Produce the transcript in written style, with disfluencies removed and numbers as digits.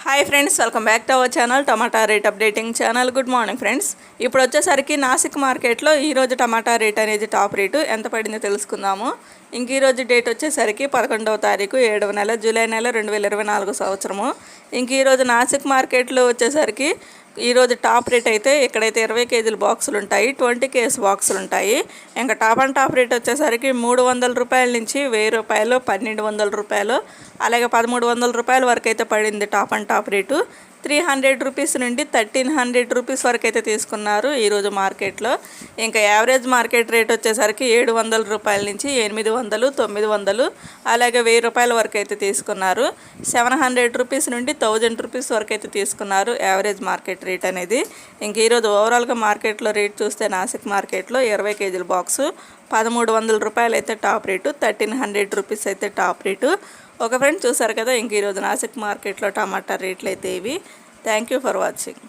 Hi friends, welcome back to our channel tomato rate updating channel. Good morning friends. ఇప్పుడు వచ్చేసరికి నాసిక్ మార్కెట్లో ఈరోజు టమాటా rate అనేది టాప్ రేటు ఎంత పడిందో తెలుసుకుందాము. ఇంక ఈరోజు డేట్ వచ్చేసరికి 11వ తారీఖు 7వ నెల జూలై నెల 2024 సంవత్సరము. ఇంక ఈరోజు నాసిక్ మార్కెట్లో వచ్చేసరికి ఈరోజు టాప్ రేట్ అయితే ఇక్కడైతే 20 కేజీల బాక్సులు ఉంటాయి, 20 కేజీ బాక్సులు ఉంటాయి. ఇంకా టాప్ అండ్ టాప్ రేట్ వచ్చేసరికి 300 రూపాయల నుంచి 1000 రూపాయలు, 1200 రూపాయలు, అలాగే 1300 రూపాయల వరకు అయితే పడింది top and top rate. 300 rupees నుండి 1300 రూపీస్ వరకు అయితే తీసుకున్నారు ఈరోజు మార్కెట్లో. ఇంకా యావరేజ్ మార్కెట్ రేట్ వచ్చేసరికి 700 రూపాయల నుంచి 800, 900, అలాగే 1000 రూపాయల వరకు అయితే తీసుకున్నారు. 700 రూపీస్ నుండి 1000 రూపీస్ వరకు అయితే తీసుకున్నారు యావరేజ్ మార్కెట్ రేట్ అనేది. ఇంక ఈరోజు ఓవరాల్గా మార్కెట్లో రేట్ చూస్తే నాసిక్ మార్కెట్లో 20 కేజీల బాక్సు 1300 రూపాయలు అయితే టాప్ రేటు, 1300 రూపీస్ అయితే టాప్ రేటు. ఒక ఫ్రెండ్ చూసారు కదా, ఇంక ఈరోజు నాసిక్ మార్కెట్లో టమాటా రేట్లు అయితే ఇవి. Thank you for watching.